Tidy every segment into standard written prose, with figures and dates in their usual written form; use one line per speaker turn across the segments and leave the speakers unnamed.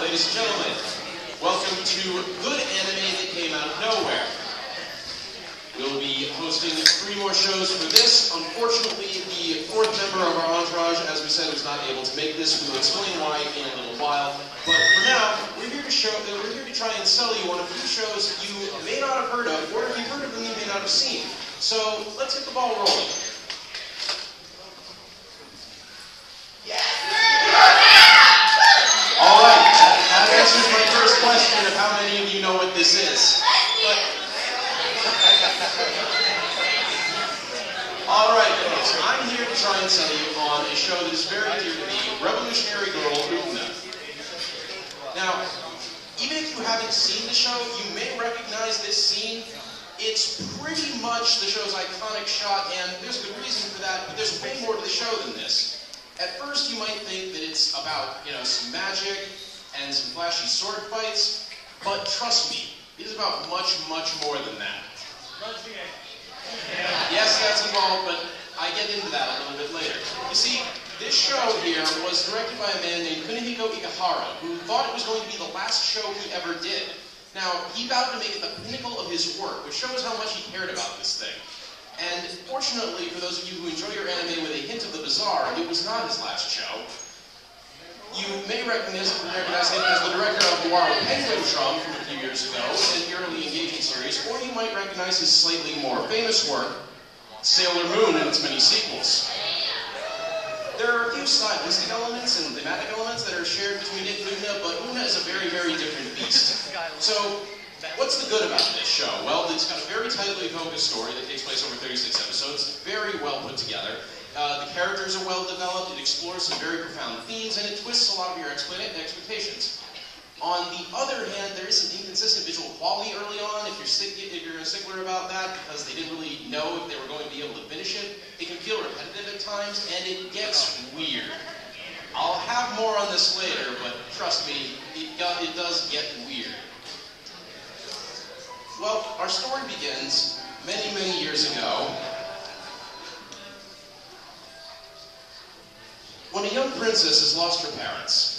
ladies and gentlemen. Welcome to Good Anime That Came Out of Nowhere. We'll be hosting 3 more shows for this. Unfortunately, the 4th member of our entourage, as we said, was not able to make this. We will explain why in a little while. But for now, we're here to try and sell you on a few shows you may not have heard of, or if you've heard of them, you may not have seen. So let's get the ball rolling. All right, that answers my first question of how many of you know what this is. All right, folks, I'm here to try and sell you on a show that is very dear to me, Revolutionary Girl Utena. Now, even if you haven't seen the show, you may recognize this scene. It's pretty much the show's iconic shot, and there's a good reason for that, but there's way more to the show than this. At first, you might think that it's about, some magic and some flashy sword fights, but trust me, it is about much, much more than that. Yes, that's involved, but I get into that a little bit later. You see, this show here was directed by a man named Kunihiko Ikehara, who thought it was going to be the last show he ever did. Now, he vowed to make it the pinnacle of his work, which shows how much he cared about this thing. And fortunately, for those of you who enjoy your anime with a hint of the bizarre, it was not his last show. You may recognize him as the director of War Penguin Drum from a few years ago, in the early engaging series, or you might recognize his slightly more famous work, Sailor Moon and its many sequels. There are a few stylistic elements and thematic elements that are shared between it and Utena, but Utena is a very, very different beast. So, what's the good about this show? Well, it's got a very tightly focused story that takes place over 36 episodes, very well put together. The characters are well developed, it explores some very profound themes, and it twists a lot of your expectations. On the other hand, there is some inconsistent visual quality early on, if you're a stickler about that, because they didn't really know if they were going to be able to finish it. It can feel repetitive at times, and it gets weird. I'll have more on this later, but trust me, it does get weird. Well, our story begins many, many years ago, when a young princess has lost her parents.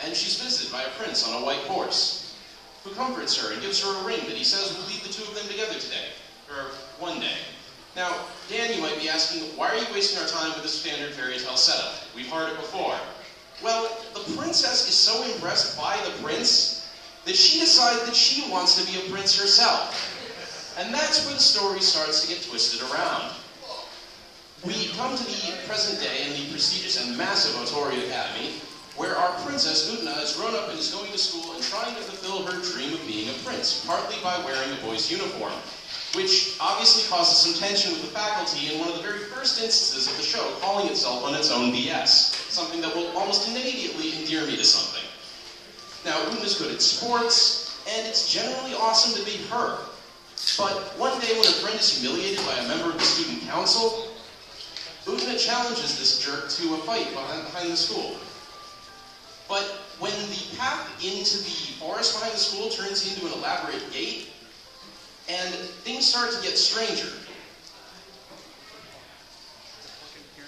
And she's visited by a prince on a white horse, who comforts her and gives her a ring that he says will lead the 2 of them together today, or one day. Now, Dan, you might be asking, why are you wasting our time with the standard fairy tale setup? We've heard it before. Well, the princess is so impressed by the prince that she decides that she wants to be a prince herself. And that's where the story starts to get twisted around. We come to the present day in the prestigious and massive Otori Academy, where our princess, Utena, has grown up and is going to school and trying to fulfill her dream of being a prince, partly by wearing a boy's uniform, which obviously causes some tension with the faculty in one of the very first instances of the show, calling itself on its own BS, something that will almost immediately endear me to something. Now, Utena's good at sports, and it's generally awesome to be her. But one day when a friend is humiliated by a member of the student council, Utena challenges this jerk to a fight behind the school. But when the path into the forest behind the school turns into an elaborate gate, and things start to get stranger.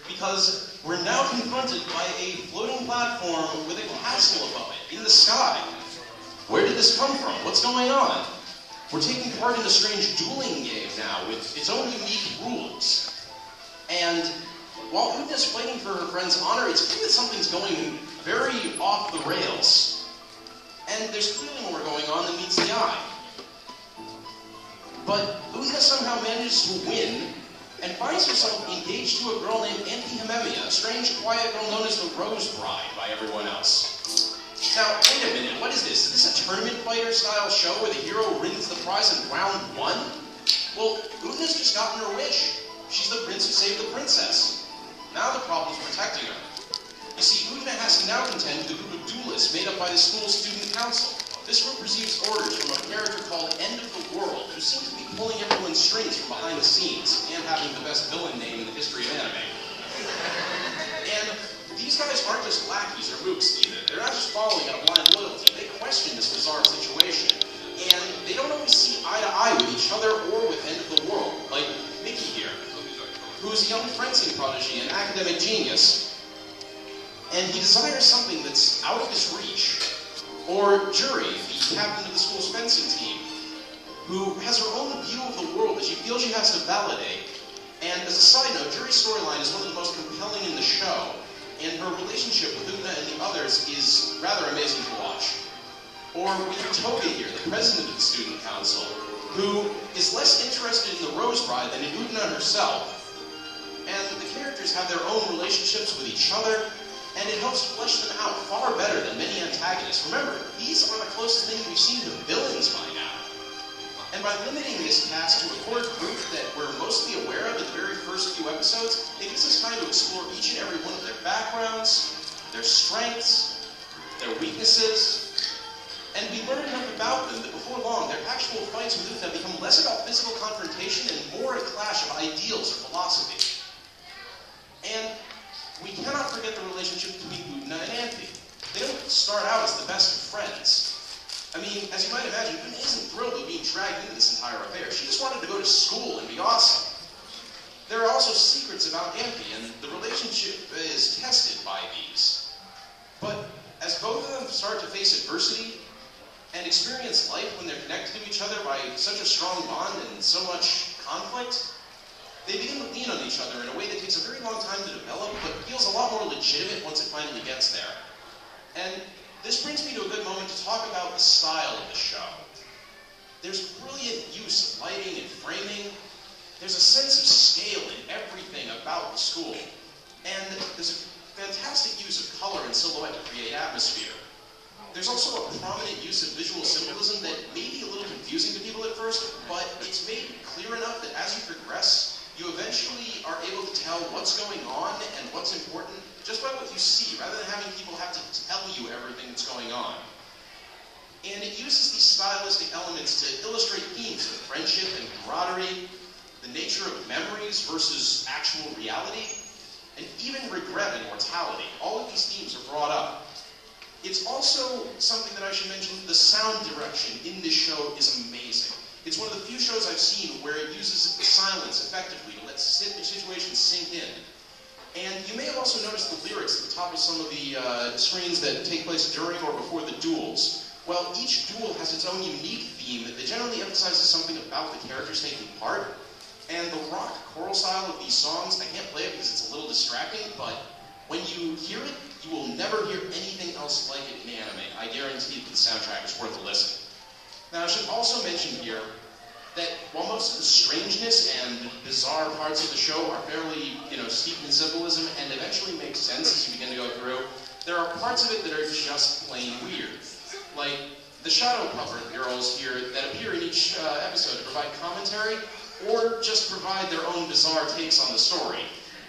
Because we're now confronted by a floating platform with a castle above it, in the sky. Where did this come from? What's going on? We're taking part in a strange dueling game now, with its own unique rules. And while Utena's fighting for her friend's honor, it's clear that something's going very off the rails. And there's clearly more going on than meets the eye. But Utena somehow manages to win, and finds herself engaged to a girl named Antihimemia, a strange, quiet girl known as the Rose Bride by everyone else. Now, wait a minute, what is this? Is this a tournament fighter-style show where the hero wins the prize in round 1? Well, Utena's just gotten her wish. She's the prince who saved the princess. Now the problem's protecting her. You see, Utena has to now contend with a group of duelists made up by the school's student council. This group receives orders from a character called End of the World, who seems to be pulling everyone's strings from behind the scenes, and having the best villain name in the history of anime. And these guys aren't just lackeys or mooks either. They're not just following out of blind loyalty. They question this bizarre situation. And they don't always see eye to eye with each other or with End of the World, like Mickey here, who's a young fencing prodigy and academic genius. and he desires something that's out of his reach. Or Jury, the captain of the school's fencing team, who has her own view of the world that she feels she has to validate. And as a side note, Jury's storyline is one of the most compelling in the show, and her relationship with Utena and the others is rather amazing to watch. Or we have Toga here, the president of the student council, who is less interested in the Rose Bride than in Utena herself. And the characters have their own relationships with each other, and it helps flesh them out far better than many antagonists. Remember, these are the closest things we've seen to villains by now. And by limiting this cast to a core group that we're mostly aware of in the very first few episodes, it gives us time to explore each and every one of their backgrounds, their strengths, their weaknesses, and we learn enough about them that before long, their actual fights with Utena become less about physical confrontation and more a clash of ideals or philosophy. And we cannot forget the relationship between Utena and Anthe. They don't start out as the best of friends. I mean, as you might imagine, Utena isn't thrilled with being dragged into this entire affair. She just wanted to go to school and be awesome. There are also secrets about Anthe, and the relationship is tested by these. But as both of them start to face adversity and experience life when they're connected to each other by such a strong bond and so much conflict, they begin to lean on each other in a way that takes a very long time to develop, but feels a lot more legitimate once it finally gets there. And this brings me to a good moment to talk about the style of the show. There's brilliant use of lighting and framing. There's a sense of scale in everything about the school. And there's a fantastic use of color and silhouette to create atmosphere. There's also a prominent use of visual symbolism that may be a little confusing to people at first, but it's made clear enough that as you progress, you eventually are able to tell what's going on and what's important just by what you see, rather than having people have to tell you everything that's going on. And it uses these stylistic elements to illustrate themes of friendship and camaraderie, the nature of memories versus actual reality, and even regret and mortality. All of these themes are brought up. It's also something that I should mention, the sound direction in this show is amazing. It's one of the few shows I've seen where it uses silence effectively to let situations sink in. And you may have also noticed the lyrics at the top of some of the screens that take place during or before the duels. Well, each duel has its own unique theme that generally emphasizes something about the characters taking part. And the rock choral style of these songs, I can't play it because it's a little distracting, but when you hear it, you will never hear anything else like it in anime. I guarantee that the soundtrack is worth a listen. Now, I should also mention here that while most of the strangeness and bizarre parts of the show are fairly, steeped in symbolism and eventually make sense as you begin to go through, there are parts of it that are just plain weird. Like the shadow puppet girls here that appear in each episode to provide commentary or just provide their own bizarre takes on the story.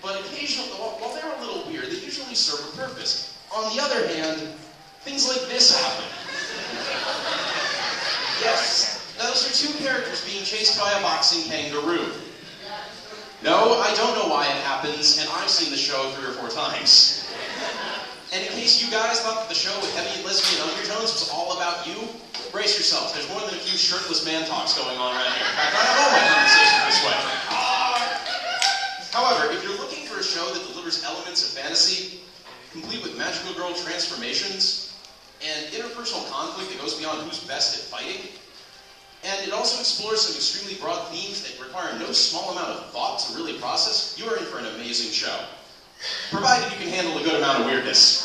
But occasionally, while they're a little weird, they usually serve a purpose. On the other hand, things like this happen. Yes, those are two characters being chased by a boxing kangaroo. No, I don't know why it happens, and I've seen the show 3 or 4 times. And in case you guys thought that the show with heavy lesbian undertones was all about you, brace yourselves. There's more than a few shirtless man talks going on around here. In fact, I have all my conversations this way. However, if you're looking for a show that delivers elements of fantasy, complete with magical girl transformations, and interpersonal conflict that goes beyond who's best at fighting, and it also explores some extremely broad themes that require no small amount of thought to really process, you are in for an amazing show. Provided you can handle a good amount of weirdness.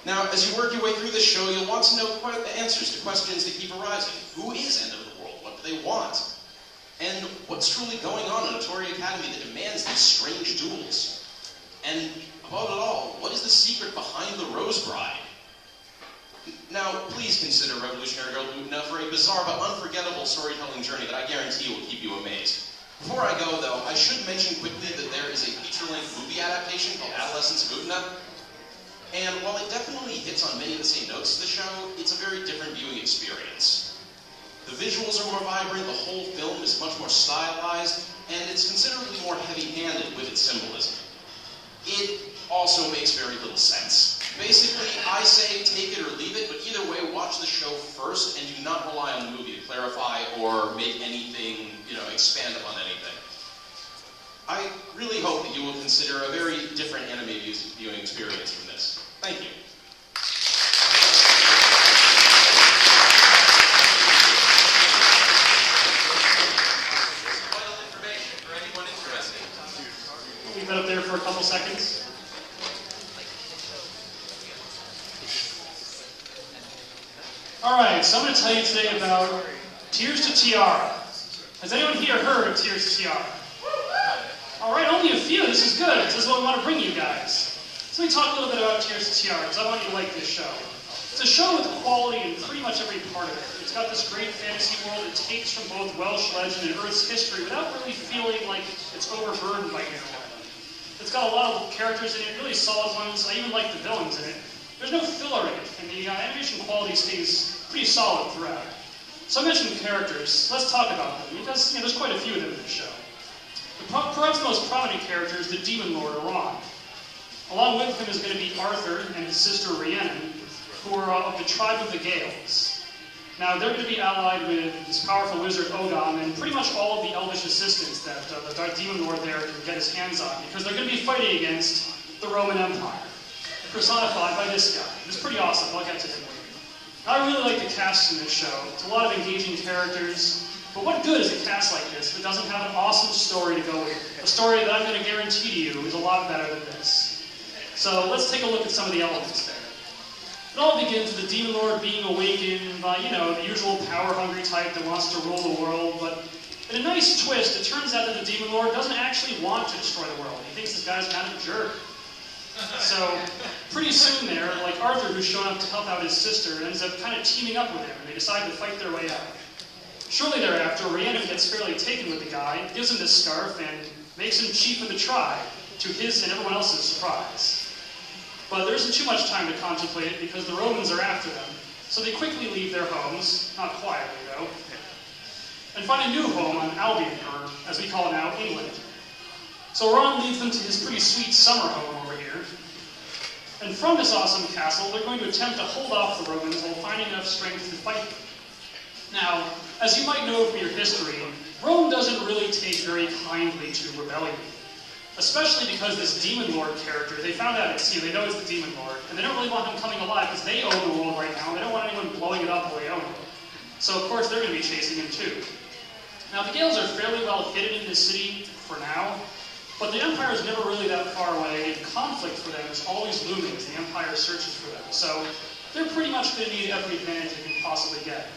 Now, as you work your way through this show, you'll want to know the answers to questions that keep arising. Who is End of the World? What do they want? And what's truly going on in a Torii Academy that demands these strange duels? And above it all, what is the secret behind the Rose Bride? Now, please consider Revolutionary Girl Utena for a bizarre but unforgettable storytelling journey that I guarantee will keep you amazed. Before I go, though, I should mention quickly that there is a feature-length movie adaptation called Adolescence of Utena. And while it definitely hits on many of the same notes as the show, it's a very different viewing experience. The visuals are more vibrant, the whole film is much more stylized, and it's considerably more heavy-handed with its symbolism. It also makes very little sense. Basically, I say take it or leave it, but either way, watch the show first and do not rely on the movie to clarify or make anything, expand upon anything. I really hope that you will consider a very different anime viewing experience from this. Thank you.
Vital information for anyone interested.
Leave that up there for a couple seconds. Alright, so I'm going to tell you today about Tears to Tiara. Has anyone here heard of Tears to Tiara? Alright, only a few. This is good. This is what I want to bring you guys. So let me talk a little bit about Tears to Tiara, because I want you to like this show. It's a show with quality in pretty much every part of it. It's got this great fantasy world that takes from both Welsh legend and Earth's history without really feeling like it's overburdened by anything. It's got a lot of characters in it, really solid ones. I even like the villains in it. There's no filler in it, and the animation quality stays pretty solid throughout. So I mentioned characters. Let's talk about them, because there's quite a few of them in this show. Perhaps the most prominent character is the Demon Lord, Ron. Along with him is going to be Arthur and his sister Rhiannon, who are of the tribe of the Gales. Now, they're going to be allied with this powerful wizard Odom and pretty much all of the elvish assistants that the Demon Lord there can get his hands on, because they're going to be fighting against the Roman Empire, personified by this guy. It's pretty awesome. I'll get to him later. I really like the cast in this show. It's a lot of engaging characters. But what good is a cast like this if it doesn't have an awesome story to go with it? A story that I'm going to guarantee to you is a lot better than this. So let's take a look at some of the elements there. It all begins with the Demon Lord being awakened by, the usual power-hungry type that wants to rule the world. But in a nice twist, it turns out that the Demon Lord doesn't actually want to destroy the world. He thinks this guy's kind of a jerk. So, pretty soon there, like Arthur, who's shown up to help out his sister, ends up kind of teaming up with him, and they decide to fight their way out. Shortly thereafter, Rhiannon gets fairly taken with the guy, gives him this scarf, and makes him chief of the tribe, to his and everyone else's surprise. But there isn't too much time to contemplate it, because the Romans are after them, so they quickly leave their homes, not quietly though, and find a new home on Albion, or as we call it now, England. So Ron leads them to his pretty sweet summer home over here. And from this awesome castle, they're going to attempt to hold off the Romans while finding enough strength to fight them. Now, as you might know from your history, Rome doesn't really take very kindly to rebellion. Especially because this Demon Lord character, they found out it's they know it's the Demon Lord, and they don't really want him coming alive because they own the world right now, and they don't want anyone blowing it up while they own it. So of course they're going to be chasing him too. Now the Gales are fairly well hidden in the city for now, but the Empire is never really that far away, and conflict for them is always looming as the Empire searches for them. So they're pretty much going to need every advantage they can possibly get.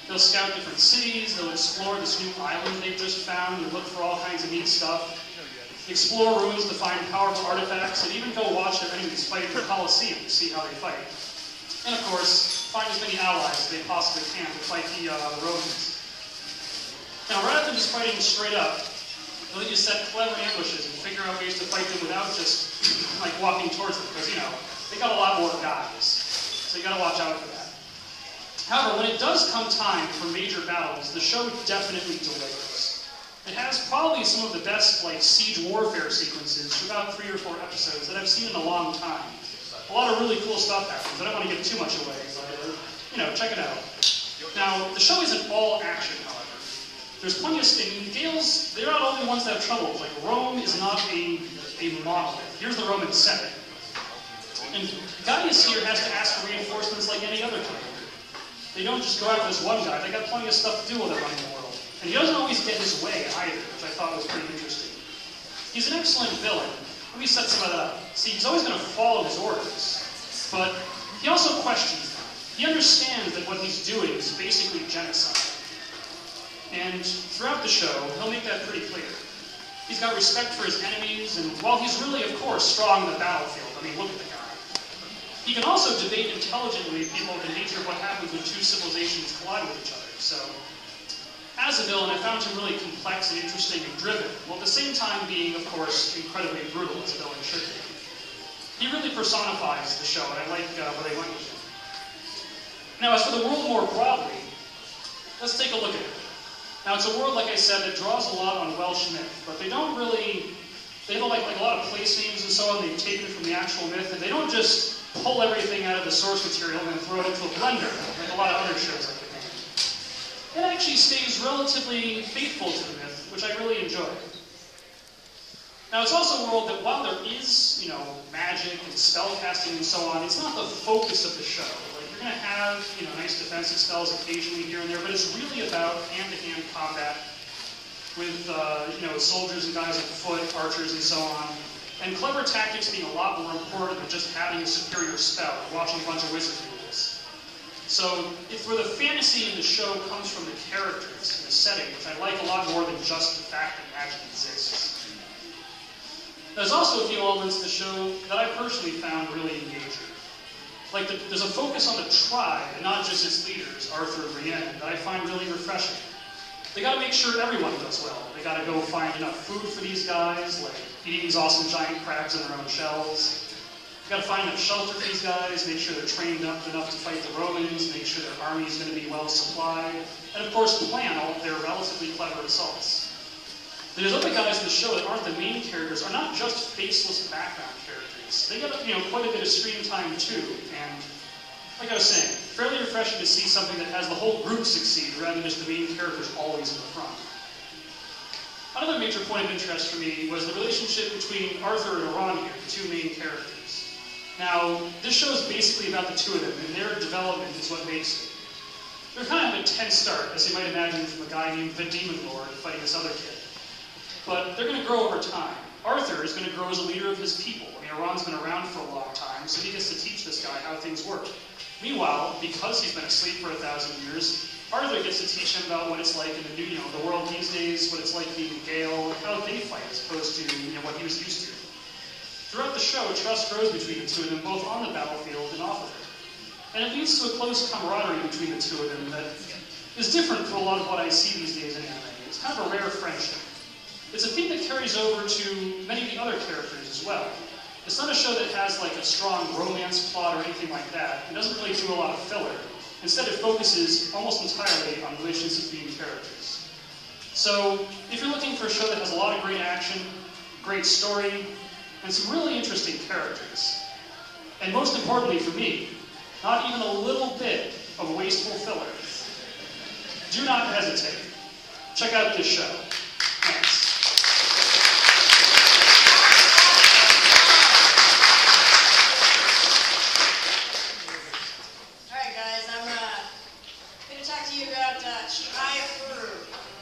They'll scout different cities, they'll explore this new island they've just found, and look for all kinds of neat stuff. Explore ruins to find powerful artifacts, and even go watch their enemies fight in the Colosseum to see how they fight. And of course, find as many allies as they possibly can to fight the Romans. Now, rather than just fighting straight up, they'll need to set clever ambushes and figure out ways to fight them without just like walking towards them, because they got a lot more guys, so you got to watch out for that. However, when it does come time for major battles, the show definitely delivers. It has probably some of the best siege warfare sequences for about 3 or 4 episodes that I've seen in a long time. A lot of really cool stuff happens. I don't want to give too much away, but check it out. Now, the show isn't all action, however. There's plenty of the Gales, they're not only ones that have troubles. Like, Rome is not a monolith. Here's the Roman setting. And Gaius here has to ask for reinforcements like any other country. They don't just go after this one guy. They got plenty of stuff to do while they're running the world. And he doesn't always get his way either, which I thought was pretty interesting. He's an excellent villain. Let me set some of that up. See, he's always going to follow his orders. But he also questions them. He understands that what he's doing is basically genocide. And throughout the show, he'll make that pretty clear. He's got respect for his enemies, and while he's really, of course, strong in the battlefield, look at the guy. He can also debate intelligently with people the nature of what happens when 2 civilizations collide with each other. So, as a villain, I found him really complex and interesting and driven, while at the same time being, of course, incredibly brutal, as a villain should be. He really personifies the show, and I like where they went with it. Now, as for the world more broadly, let's take a look at it. Now, it's a world, like I said, that draws a lot on Welsh myth, but they don't really, they have like a lot of place names and so on they've taken from the actual myth, and they don't just pull everything out of the source material and then throw it into a blender, like a lot of other shows like the It actually stays relatively faithful to the myth, which I really enjoy. Now, it's also a world that while there is, magic and spellcasting and so on, it's not the focus of the show. Like, you're going to have, nice defensive spells occasionally here and there, but it's really about hand-to-hand combat with, soldiers and guys on foot, archers and so on, and clever tactics being a lot more important than just having a superior spell or watching a bunch of wizard rules. So, it's where the fantasy in the show comes from the characters and the setting, which I like a lot more than just the fact that magic exists. There's also a few elements in the show that I personally found really engaging. Like, there's a focus on the tribe, and not just its leaders, Arthur and Brienne, that I find really refreshing. They gotta make sure everyone does well. They gotta go find enough food for these guys, like eating these awesome giant crabs in their own shells. They gotta find enough shelter for these guys, make sure they're trained up enough to fight the Romans, make sure their army is gonna be well supplied, and of course plan all of their relatively clever assaults. There's other guys in the show that aren't the main characters, are not just faceless background characters. They get quite a bit of screen time too, and like I was saying, fairly refreshing to see something that has the whole group succeed rather than just the main characters always in the front. Another major point of interest for me was the relationship between Arthur and Aran here, the two main characters. Now, this show is basically about the two of them, and their development is what makes it. They're kind of a tense start, as you might imagine from a guy named the Demon Lord fighting this other kid. But they're going to grow over time. Arthur is going to grow as a leader of his people. I mean, Aran's been around for a long time, so he gets to teach this guy how things work. Meanwhile, because he's been asleep for 1,000 years, Arthur gets to teach him about what it's like in the new, the world these days, what it's like being a Gale, how they fight as opposed to, what he was used to. Throughout the show, trust grows between the two of them, both on the battlefield and off of it. And it leads to a close camaraderie between the two of them that is different from a lot of what I see these days in anime. It's kind of a rare friendship. It's a theme that carries over to many of the other characters as well. It's not a show that has like a strong romance plot or anything like that. It doesn't really do a lot of filler. Instead, it focuses almost entirely on relationships between characters. So, if you're looking for a show that has a lot of great action, great story, and some really interesting characters, and most importantly for me, not even a little bit of wasteful filler, do not hesitate. Check out this show. Thanks.
Chihayafuru.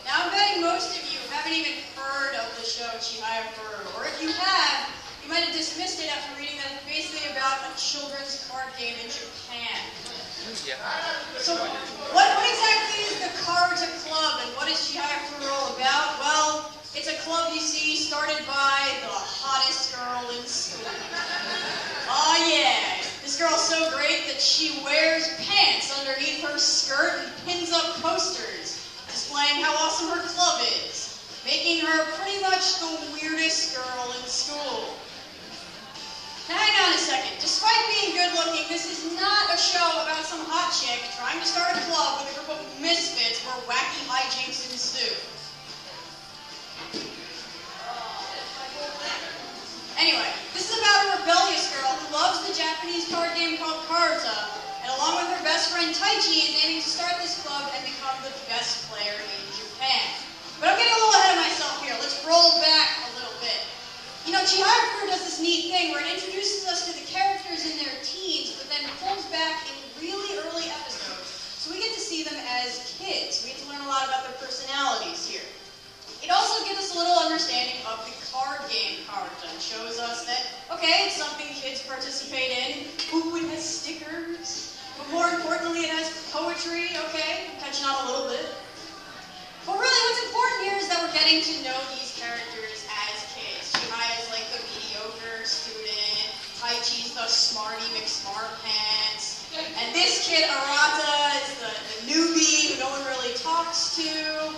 Now I'm betting most of you haven't even heard of the show Chihayafuru, or if you have, you might have dismissed it after reading that it's basically about a children's card game in Japan. Yeah. So what exactly is the Carta Club, and what is Chihayafuru all about? Well, it's a club you see started by the hottest girl in school. Oh yeah, this girl's so great that she wears pants underneath her skirt and pins up posters displaying how awesome her club is, making her pretty much the weirdest girl in school. Now hang on a second. Despite being good looking, this is not a show about some hot chick trying to start a club with a group of misfits where wacky hijinks ensue. Anyway, this is about a rebellious girl who loves the Japanese card game called Carta, and along with her best friend Taichi is aiming to start this club and become the best player in Japan. But I'm getting a little ahead of myself here. Let's roll back a little bit. Chihayafuru does this neat thing where it introduces us to the characters in their teens, but then pulls back in really early episodes. So we get to see them as kids. We get to learn a lot about their personalities here. It also gives us a little understanding of the card game Carta and shows us that, okay, it's something kids participate in. Ooh, it has stickers. But more importantly, it has poetry, okay? I'm catching on a little bit. But really, what's important here is that we're getting to know these characters as kids. Chihaya's like the mediocre student. Taichi's the smarty McSmartpants. And this kid, Arata, is the newbie who no one really talks to.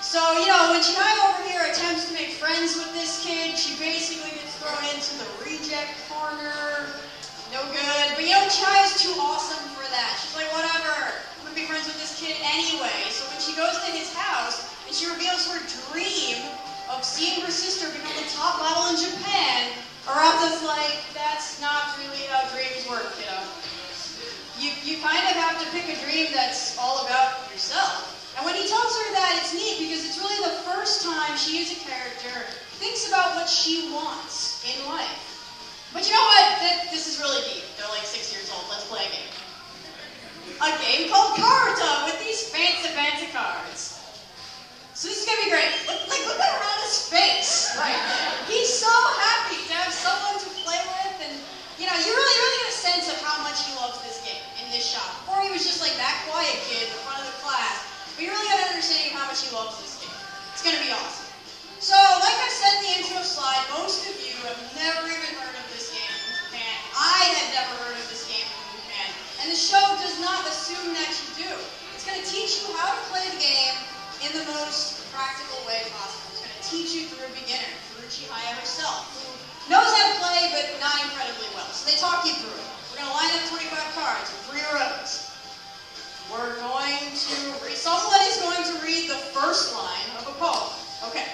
So, when Chihaya over here attempts to make friends with this kid, she basically gets thrown into the reject corner. No good. But Chihaya's too awesome for that. She's like, whatever, I'm going to be friends with this kid anyway. So when she goes to his house and she reveals her dream of seeing her sister become the top model in Japan, Arata's like, that's not really how dreams work, kiddo. You kind of have to pick a dream that's all about yourself. And when he tells her that, it's neat because it's really the first time she as a character thinks about what she wants in life. But you know what? This is really deep. They're like 6 years old. Let's play a game. A game called Karuta with these fancy cards. So this is gonna be great. Look around his face right now. He's so happy to have someone to play with, and you know, you really get a sense of how much he loves this game in this shop. Before he was just like that quiet kid in the front of the class, but you really get an understanding of how much he loves this game. It's gonna be awesome. So, like I said in the intro slide, most of you have never even heard of this game from Japan. I had never heard of this game from Japan. And the show does not assume that you do. It's going to teach you how to play the game in the most practical way possible. It's going to teach you through a beginner, through Chihaya herself, who knows how to play, but not incredibly well. So they talk you through it. We're going to line up 25 cards in 3 rows. We're going to read, somebody's going to read the first line of a poem. Okay.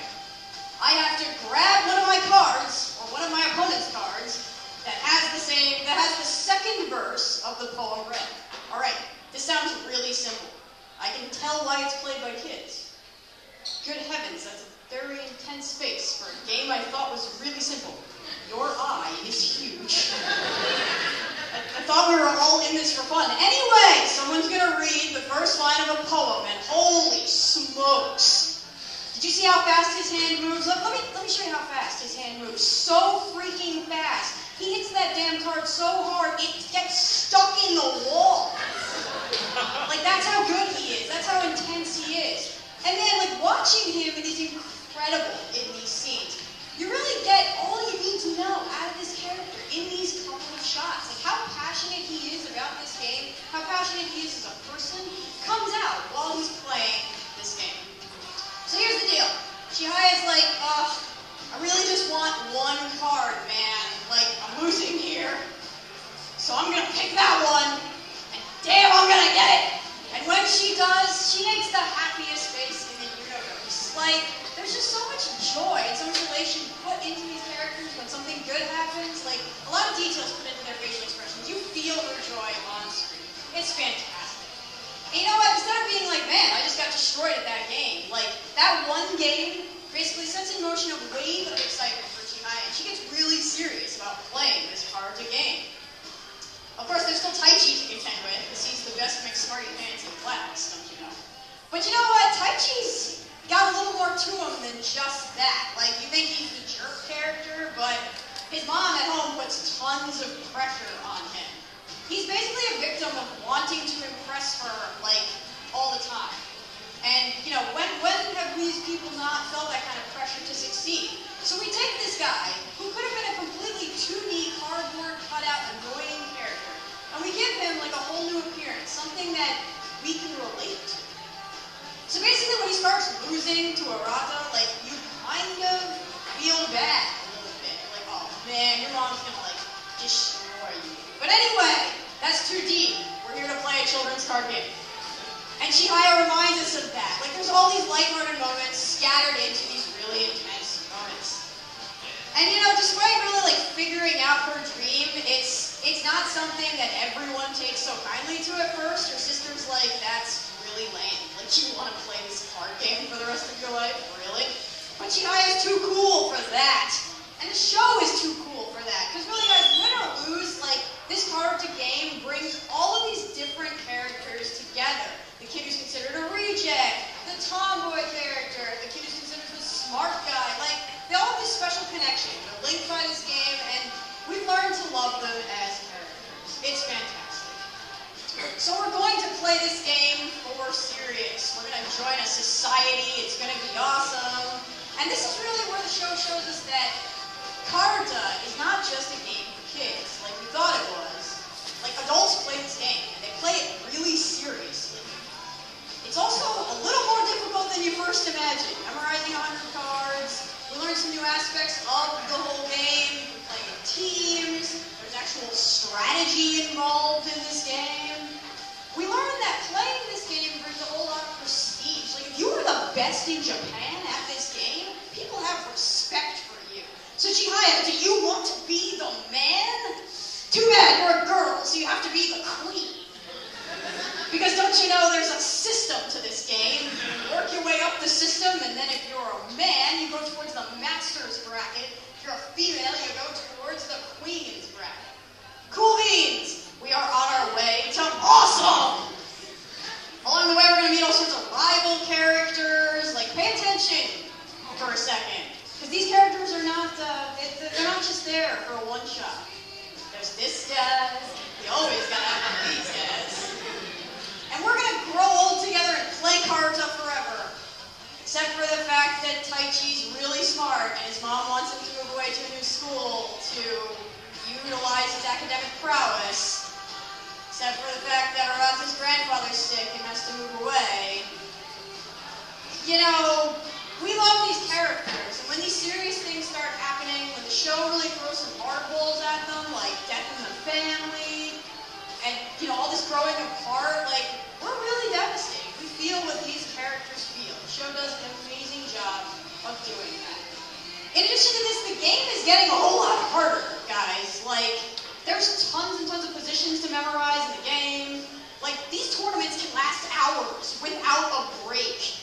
I have to grab one of my cards, or one of my opponent's cards, that has the second verse of the poem read. Alright, this sounds really simple. I can tell why it's played by kids. Good heavens, that's a very intense face for a game I thought was really simple. Your eye is huge. I thought we were all in this for fun. Anyway, someone's gonna read the first line of a poem, and holy smokes. Did you see how fast his hand moves? Let me show you how fast his hand moves. So freaking fast. He hits that damn card so hard, it gets stuck in the wall. Like, that's how good he is. That's how intense he is. And then, like, watching him is incredible in these scenes. You really get all you need to know out of this character in these couple of shots. Like, how passionate he is about this game, how passionate he is as a person, comes out while he's playing this game. So here's the deal. Chihaya's like, I really just want one card, man. Like, I'm losing here. So I'm gonna pick that one, and damn, I'm gonna get it. And when she does, she makes the happiest face in the universe. Like, there's just so much joy and so much elation put into these characters when something good happens. Like, a lot of details put into their facial expressions. You feel their joy on screen. It's fantastic. And you know what? Instead of being like, man, I just got destroyed at that game, like, that one game basically sets in motion a wave of excitement for Chihaya, and she gets really serious about playing this Karuta game. Of course, there's still Tai Chi to contend with, because he's the best mixed smarty pants in class, don't you know? But you know what? Tai Chi's got a little more to him than just that. Like, you think he's the jerk character, but his mom at home puts tons of pressure on him. He's basically a victim of wanting to impress her, like, all the time. And, you know, when have these people not felt that kind of pressure to succeed? So we take this guy, who could have been a completely 2D, cardboard, cutout, annoying character, and we give him, like, a whole new appearance, something that we can relate to. So basically, when he starts losing to Arata, like, you kind of feel bad a little bit. Like, oh, man, your mom's gonna, like, destroy you. But anyway, that's too deep. We're here to play a children's card game. And Chihaya reminds us of that. Like, there's all these lighthearted moments scattered into these really intense moments. And, you know, despite really, like, figuring out her dream, it's not something that everyone takes so kindly to at first. Her sister's like, that's really lame. Like, you want to play this card game for the rest of your life? Really? But Chihaya's too cool for that. And the show is too cool for that. Because really, guys, win or lose, like, this Karuta game brings all of these different characters together. The kid who's considered a reject, the tomboy character, the kid who's considered the smart guy. Like, they all have this special connection. They're linked by this game, and we've learned to love them as characters. It's fantastic. So we're going to play this game for serious. We're going to join a society. It's going to be awesome. And this is really where the show shows us that Karuta is not just a game for kids, like we thought it was. Like, adults play this game, and they play it really seriously. It's also a little more difficult than you first imagined. Memorizing 100 cards. We learned some new aspects of the whole game. We play in teams. There's actual strategy involved in this game. We learned that playing this game brings a whole lot of prestige. Like, if you are the best in Japan at this game, people have respect for you. So Chihaya, do you want to be the man? Too bad, you're a girl, so you have to be the queen. Because don't you know there's a system to this game? You work your way up the system, and then if you're a man, you go towards the master master's bracket. If you're a female, you go towards the queen's bracket. Cool beans! We are on our way to awesome! Along the way, we're going to meet all sorts of rival characters. Like, pay attention for a second. Because these characters are not, they're not just there for a one-shot. There's this guy. You always got to have these guys. And we're going to grow old together and play Karuta forever. Except for the fact that Taichi's really smart and his mom wants him to move away to a new school to utilize his academic prowess. Except for the fact that Arata's grandfather's sick and has to move away. You know, we love these characters, and when these serious things start happening, when the show really throws some hardballs at them, like death in the family, and, you know, all this growing apart, like, we're really devastated. We feel what these characters feel. The show does an amazing job of doing that. In addition to this, the game is getting a whole lot harder, guys. Like, there's tons and tons of positions to memorize in the game. Like, these tournaments can last hours without a break.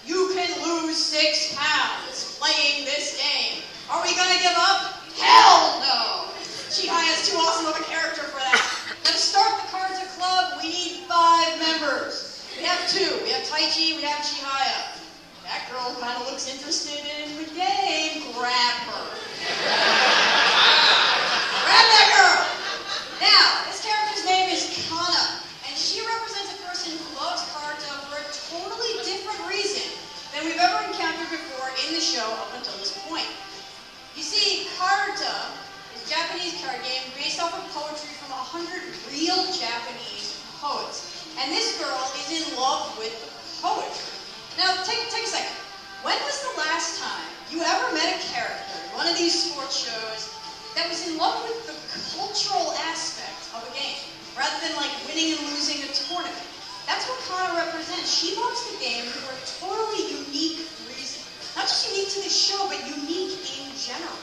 You can lose 6 pounds playing this game. Are we gonna give up? Hell no! Chihaya's too awesome of a character for that. Now, to start the Karuta Club, we need 5 members. We have 2. We have Taichi, we have Chihaya. That girl kind of looks interested in the game. Grab her. Grab that girl! Now, this character's name is Kana, and she represents a person who loves Karuta for a totally different reason than we've ever encountered before in the show up until this point. You see, Karuta is a Japanese card game based off of poetry from 100 real Japanese poets. And this girl is in love with the poetry. Now, take a second. When was the last time you ever met a character in one of these sports shows that was in love with the cultural aspect of a game, rather than like winning and losing a tournament? That's what Kana represents. She loves the game for a totally unique reason. Not just unique to the show, but unique in general.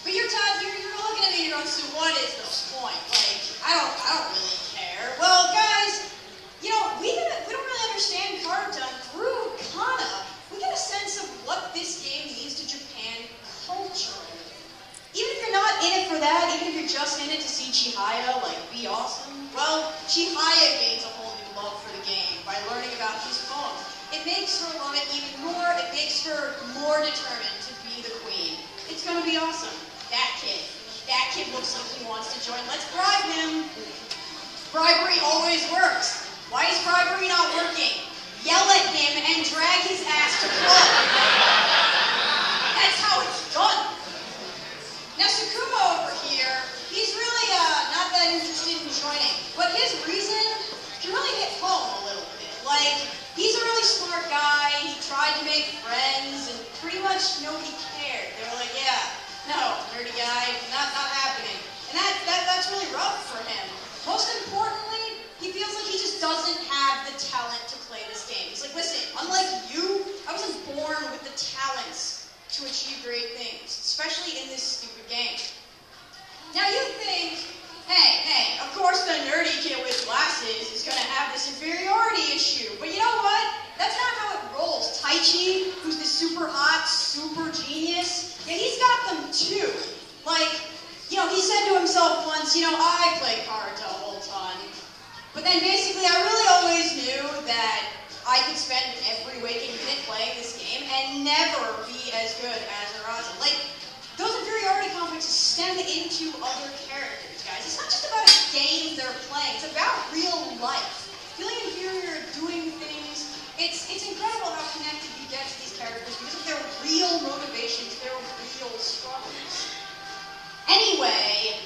But you're looking at me and you're going, so what is the point? Like, I don't really care. Well, guys, you know, we don't really understand Karuta, and through Kana, we get a sense of what this game means to Japan culturally. Even if you're not in it for that, even if you're just in it to see Chihaya, like, be awesome, well, Chihaya gains a whole new love for the game by learning about these poems. It makes her love it even more. It makes her more determined to be the queen. It's going to be awesome. That kid looks like he wants to join. Let's bribe him. Bribery always works. Why is bribery not working? Yell at him and drag his ass to club. That's how it's done. Now, Sukuma over here, he's really not that interested in joining. But his reason can really hit home a little bit. Like, he's a really smart guy. He tried to make friends, and pretty much nobody cared. They were like, yeah, no, nerdy guy, not happening. And that's really rough for him. Most importantly, he feels like he just doesn't have the talent to play this game. He's like, listen, unlike you, I wasn't born with the talents to achieve great things, especially in this stupid game. Now you think, hey, of course the nerdy kid with glasses is going to have this inferiority issue. But you know what? That's not how it rolls. Taichi, who's the super hot, super genius, yeah, he's got them too. Like, you know, he said to himself once, you know, I play Karuta a whole ton. But then basically I really always knew that I could spend every waking minute playing this game and never be as good as Araza. Like, those inferiority complexes stem into other characters, guys. It's not just about a game they're playing. It's about real life. Feeling inferior, doing things. It's incredible how connected you get to these characters because of their real motivations, their real struggles. Anyway,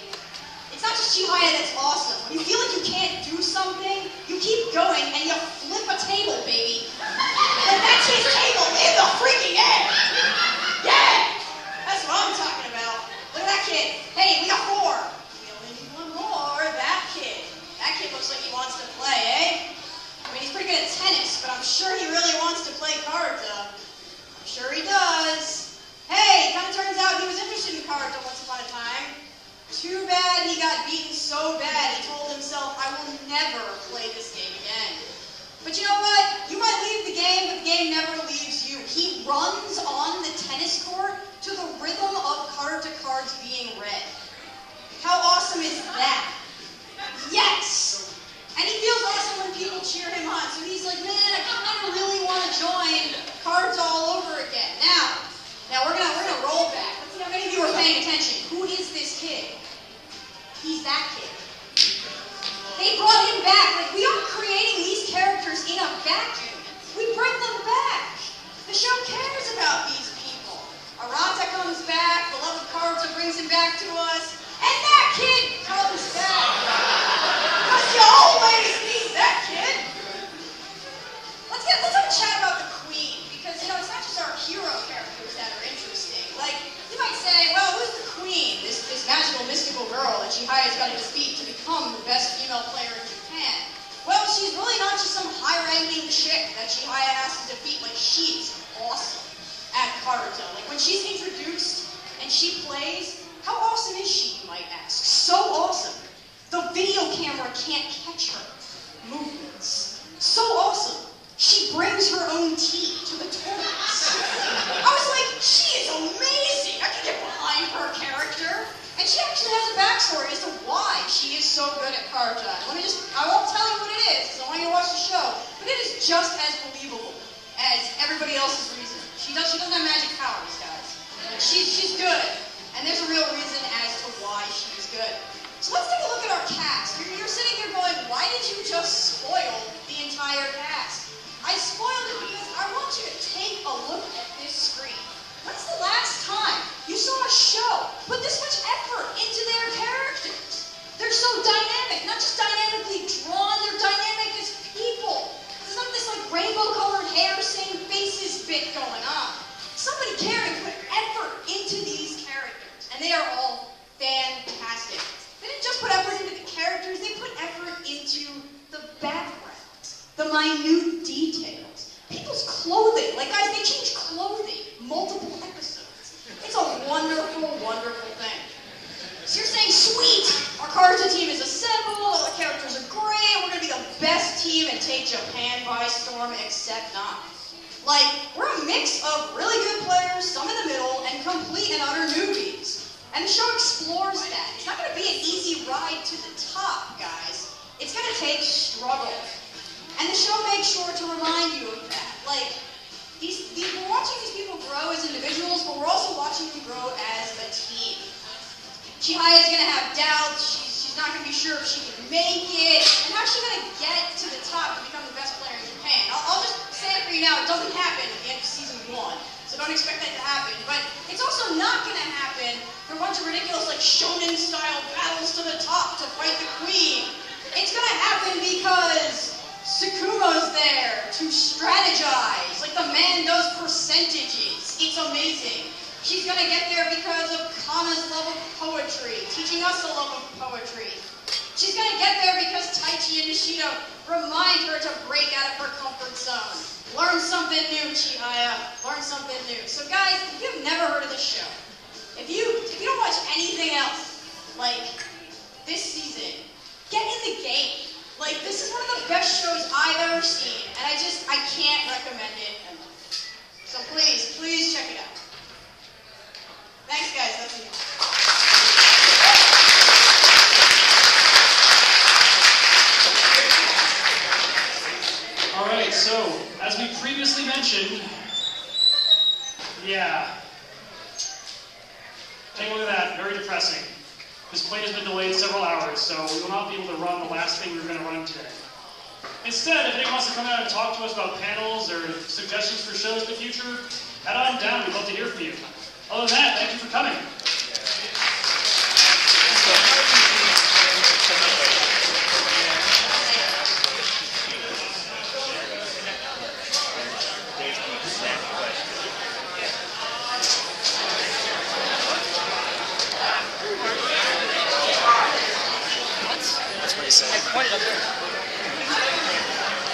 it's not just Chihaya that's awesome. When you feel like you can't do something, you keep going and you flip a table, baby. And that's his table in the freaking air. Yeah! That's what I'm talking about. Look at that kid. Hey, we got 4. We only need 1 more. That kid. That kid looks like he wants to play, eh? I mean, he's pretty good at tennis, but I'm sure he really wants to play Karuta. I'm sure he does. Hey, kind of turns out he was interested in Karuta once upon a time. Too bad he got beaten so bad he told himself, I will never play this game again. But you know what? You might leave the game, but the game never leaves you. He runs on the tennis court him back to us, and that kid comes back. Because you always need that kid. Let's have a chat about the Queen, because, you know, it's not just our hero characters that are interesting. Like, you might say, well, who's the Queen? This magical, mystical girl that Chihaya's got to defeat to become the best female player in Japan. Well, she's really not just some high-ranking chick that Chihaya has to defeat. Like, she's awesome at Karuta. Like, when she's introduced and she plays, how awesome is she, you might ask? So awesome. The video camera can't catch her movements. So awesome. She brings her own tea to the tournaments. I was like, she is amazing. I can get behind her character. And she actually has a backstory as to why she is so good at Karuta. I won't tell you what it is, because I want you to watch the show, but it is just as believable as everybody else's reason. She doesn't have magic powers, guys. She's good, and there's a real reason as to why she's good. So let's take a look at our cast. You're sitting here going, why did you just spoil the entire cast? I spoiled it because I want you to take a look at this screen. When's the last time you saw a show put this much effort into their characters? They're so dynamic, not just dynamically drawn, they're dynamic as people. There's not this like rainbow-colored hair, same faces bit going on. Somebody cared and put effort into these characters, and they are all fantastic. They didn't just put effort into the characters, they put effort into the backgrounds, the minute details. People's clothing, like guys, they change clothing multiple episodes. It's a wonderful, wonderful thing. So you're saying, sweet, our Karuta team is assembled, all the characters are great, we're going to be the best team and take Japan by storm, except not. Like, we're a mix of really good players, some in the middle, and complete and utter newbies. And the show explores that. It's not going to be an easy ride to the top, guys. It's going to take struggle. And the show makes sure to remind you of that. Like, we're watching these people grow as individuals, but we're also watching them grow as a team. Chihaya's going to have doubts. She's not going to be sure if she can make it. And how's she going to get to the top to become the best player in Japan? I'll just say it for you now. It doesn't happen at the end of season 1. So don't expect that to happen. But it's also not going to happen through a bunch of ridiculous, like, shonen-style battles to the top to fight the Queen. It's going to happen because Tsukuma's there to strategize, like the man does percentages. It's amazing. She's gonna get there because of Kana's love of poetry, teaching us a love of poetry. She's gonna get there because Taichi and Nishida remind her to break out of her comfort zone. Learn something new, Chihaya. Learn something new. So guys, if you've never heard of this show, if you don't watch anything else, like this season, get in the game. Like, this is one of the best shows I've ever seen, and I can't recommend it enough. So please check it out. Thanks, guys. That's it.
All right, so, as we previously mentioned, yeah. Take a look at that, very depressing. This plane has been delayed several hours, so we will not be able to run the last thing we were going to run today. Instead, if anyone wants to come out and talk to us about panels or suggestions for shows in the future, head on down. We'd love to hear from you. Other than that, thank you for coming.
That's what he said. I pointed up there.